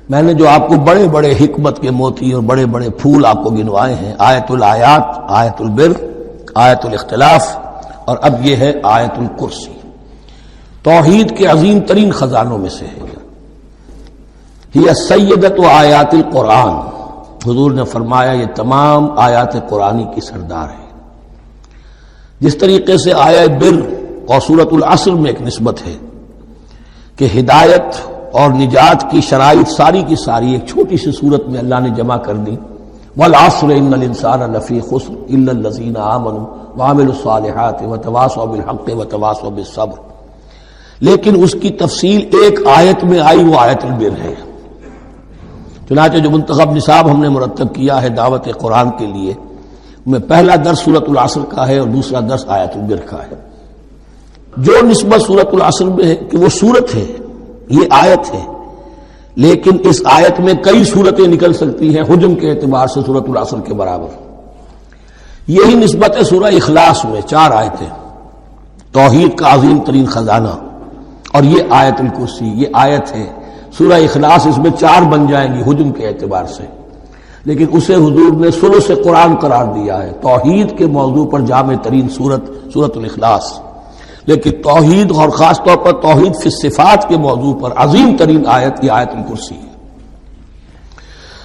میں نے جو آپ کو بڑے بڑے حکمت کے موتی اور بڑے بڑے پھول آپ کو گنوائے ہیں، آیت الآیات، آیت البر، آیت الاختلاف، اور اب یہ ہے آیت الکرسی، توحید کے عظیم ترین خزانوں میں سے ہے۔ یہ سیدۃ آیات القرآن، حضور نے فرمایا یہ تمام آیات قرآنی کی سردار ہے۔ جس طریقے سے آیت بر اور سورۃ العصر میں ایک نسبت ہے کہ ہدایت اور نجات کی شرائط ساری کی ساری ایک چھوٹی سی صورت میں اللہ نے جمع کر دی، والعصر ان الانسان لفی خسر الا الذین آمنوا وعملوا الصالحات وتواصوا بالحق وتواصوا بالصبر، لیکن اس کی تفصیل ایک آیت میں آئی، وہ آیت البر ہے۔ چنانچہ جو منتخب نصاب ہم نے مرتب کیا ہے دعوت قرآن کے لیے، میں پہلا درس سورۃ العصر کا ہے اور دوسرا درس آیت البر کا ہے۔ جو نسبت سورۃ العصر میں ہے کہ وہ سورت ہے، یہ آیت ہے، لیکن اس آیت میں کئی صورتیں نکل سکتی ہیں حجم کے اعتبار سے سورۃ العصر کے برابر۔ یہی نسبت ہے سورہ اخلاص میں، 4 آیتیں، توحید کا عظیم ترین خزانہ، اور یہ آیت الکرسی، یہ آیت ہے سورہ اخلاص، اس میں 4 بن جائیں گی حجم کے اعتبار سے، لیکن اسے حضور نے ثلث قرآن قرار دیا ہے۔ توحید کے موضوع پر جامع ترین سورۃ الاخلاص، لیکن توحید اور خاص طور پر توحید فی الصفات کے موضوع پر عظیم ترین آیت یہ آیت الکرسی ہے۔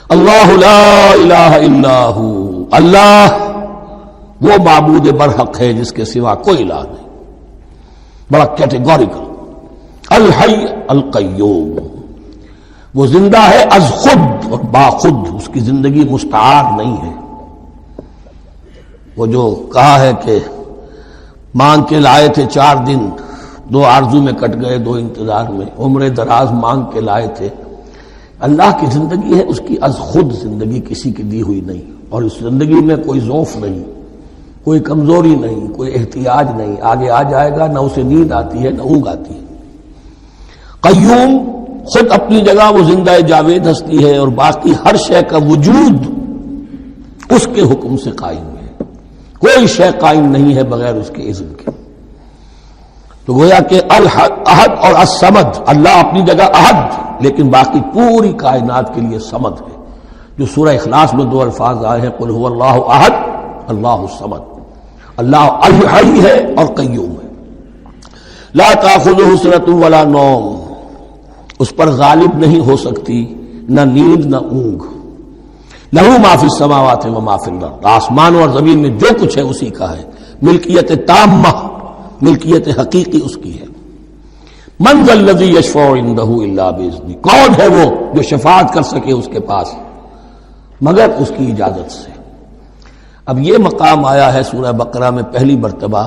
اللہ لا الہ الا ہو، اللہ وہ معبود برحق ہے جس کے سوا کوئی الہ نہیں، بڑا کیٹیگوریکل۔ الحی القیوم، وہ زندہ ہے از خود اور باخود، اس کی زندگی مستعار نہیں ہے۔ وہ جو کہا ہے کہ مانگ کے لائے تھے 4 دن، 2 آرزو میں کٹ گئے 2 انتظار میں، عمر دراز مانگ کے لائے تھے، اللہ کی زندگی ہے اس کی از خود زندگی، کسی کی دی ہوئی نہیں، اور اس زندگی میں کوئی ضعف نہیں، کوئی کمزوری نہیں، کوئی احتیاج نہیں، آگے آ جائے گا، نہ اسے نیند آتی ہے نہ اونگ آتی ہے۔ قیوم، خود اپنی جگہ وہ زندہ جاوید ہستی ہے، اور باقی ہر شے کا وجود اس کے حکم سے قائم ہے، کوئی شے قائم نہیں ہے بغیر اس کے اذن کے۔ تو گویا کہ احد اور الصمد، اللہ اپنی جگہ احد، لیکن باقی پوری کائنات کے لیے صمد ہے، جو سورہ اخلاص میں 2 الفاظ آئے ہیں، قل هو اللہ احد اللہ الصمد۔ اللہ الحی ہے اور قیوم ہے، لا تأخذہ سنۃ ولا نوم، اس پر غالب نہیں ہو سکتی نہ نیند نہ اونگ۔ لہ ما فی السماوات و ما فی الارض، آسمان اور زمین میں جو کچھ ہے اسی کا ہے، ملکیت تامہ، ملکیت حقیقی اس کی ہے۔ من ذا الذی یشفع عندہ الا باذنہ، کون ہے وہ جو شفاعت کر سکے اس کے پاس مگر اس کی اجازت سے۔ اب یہ مقام آیا ہے سورہ بقرہ میں پہلی مرتبہ،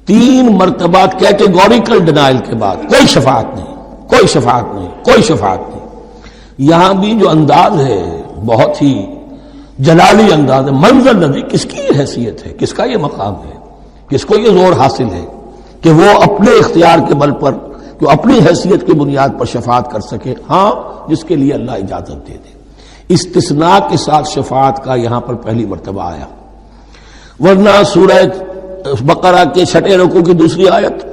3 مرتبہ کیٹیگوریکل ڈینائل کے بعد، کوئی شفاعت نہیں، کوئی شفاعت نہیں، کوئی شفاعت نہیں۔ یہاں بھی جو انداز ہے بہت ہی جلالی انداز ہے، منظر نبی، کس کی یہ حیثیت ہے، کس کا یہ مقام ہے، کس کو یہ زور حاصل ہے کہ وہ اپنے اختیار کے بل پر، جو اپنی حیثیت کی بنیاد پر شفاعت کر سکے؟ ہاں، جس کے لیے اللہ اجازت دے دے۔ استثناء کے ساتھ شفاعت کا یہاں پر پہلی مرتبہ آیا، ورنہ سورہ بقرہ کے 6 رکوع کی دوسری آیت،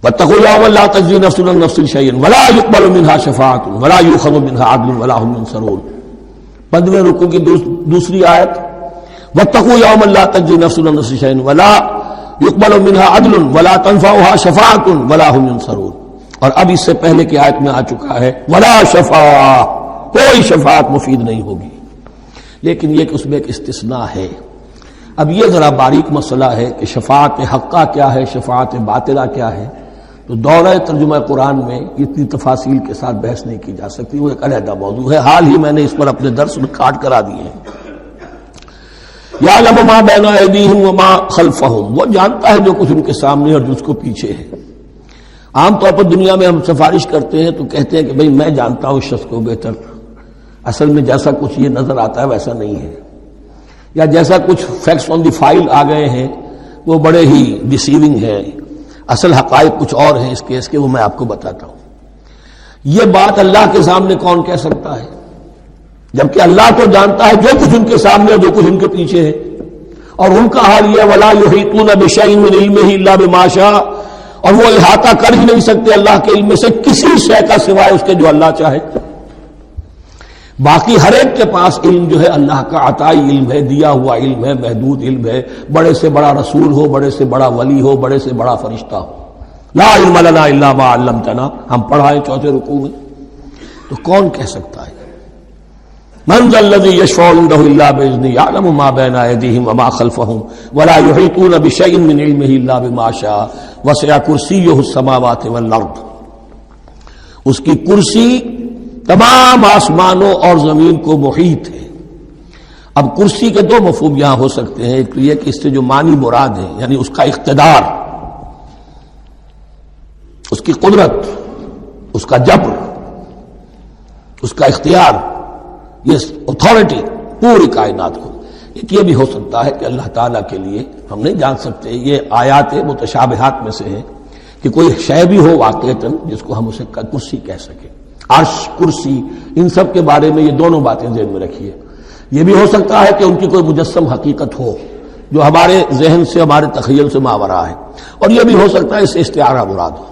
واتقوا یوما لا تجزی نفس عن نفس شیئا ولا یقبل منها شفاعة ولا یؤخذ منها عدل ولا هم ينصرون، 15 رکوع کی دوسری آیت، واتقوا یوما لا تجزی نفس عن نفس شیئا ولا یقبل منها عدل ولا تنفعها شفاعة ولا هم ينصرون، اور اب اس سے پہلے کی آیت میں آ چکا ہے ولا شفاعة، کوئی شفاعت مفید نہیں ہوگی، لیکن یہ کہ اس میں ایک استثناء ہے۔ اب یہ ذرا باریک مسئلہ ہے کہ شفاعت حقہ کیا ہے، شفاعت باطلہ کیا ہے، تو دورہ ترجمہ قرآن میں اتنی تفاصیل کے ساتھ بحث نہیں کی جا سکتی، وہ ایک علیحدہ موضوع ہے، حال ہی میں نے اس پر اپنے درس میں کاٹ کرا دیے ہیں۔ یعلم ما بین ایدیہم وما خلفہم، وہ جانتا ہے جو کچھ ان کے سامنے اور جو اس کو پیچھے ہے۔ عام طور پر دنیا میں ہم سفارش کرتے ہیں تو کہتے ہیں کہ بھئی میں جانتا ہوں اس شخص کو بہتر، اصل میں جیسا کچھ یہ نظر آتا ہے ویسا نہیں ہے، یا جیسا کچھ فیکٹس آن دی فائل آ گئے ہیں وہ بڑے ہی ڈیسیونگ ہیں، اصل حقائق کچھ اور ہیں اس کیس کے، وہ میں آپ کو بتاتا ہوں۔ یہ بات اللہ کے سامنے کون کہہ سکتا ہے، جبکہ اللہ تو جانتا ہے جو کچھ ان کے سامنے اور جو کچھ ان کے پیچھے ہے، اور ان کا حال یہ ولا یحیطون بشیء من علمہ الا بما شاء، اور وہ احاطہ کر ہی نہیں سکتے اللہ کے علم سے کسی شے کا سوائے اس کے جو اللہ چاہے. باقی ہر ایک کے پاس علم جو ہے اللہ کا عطائی علم ہے، دیا ہوا علم ہے، محدود علم ہے. بڑے سے بڑا رسول ہو، بڑے سے بڑا ولی ہو، بڑے سے بڑا فرشتہ ہو. لا علم لنا الا ما علمتنا، ہم پڑھائیں چوتھے رکوع میں. تو کون کہہ سکتا ہے؟ من ذا الذی یشفع عنده الا باذنہ یعلم ما بین ایدیہم وما خلفہم ولا یحیطون بشیء من علمہ الا بما شاء وسع کرسیہ السماوات والارض. اس کی کرسی تمام آسمانوں اور زمین کو محیط ہے. اب کرسی کے دو مفہوم یہاں ہو سکتے ہیں. ایک تو یہ کہ اس سے جو معنی مراد ہے یعنی اس کا اقتدار، اس کی قدرت، اس کا جبر، اس کا اختیار، یہ اتھارٹی پوری کائنات کو. ایک یہ بھی ہو سکتا ہے کہ اللہ تعالیٰ کے لیے ہم نہیں جان سکتے، یہ آیات متشابہات میں سے ہے کہ کوئی شے بھی ہو واقعتاً جس کو ہم اسے کرسی کہہ سکیں. عرش، کرسی، ان سب کے بارے میں یہ دونوں باتیں ذہن میں رکھیے. یہ بھی ہو سکتا ہے کہ ان کی کوئی مجسم حقیقت ہو جو ہمارے ذہن سے، ہمارے تخیل سے ماورا ہے. اور یہ بھی ہو سکتا ہے اس سے استعارہ مراد ہو.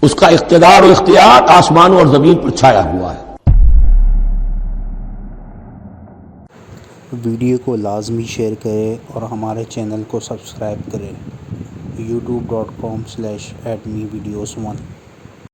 اس کا اقتدار و اختیار آسمانوں اور زمین پر چھایا ہوا ہے. ویڈیو کو لازمی شیئر کریں اور ہمارے چینل کو سبسکرائب کریں. youtube.com/admevideos1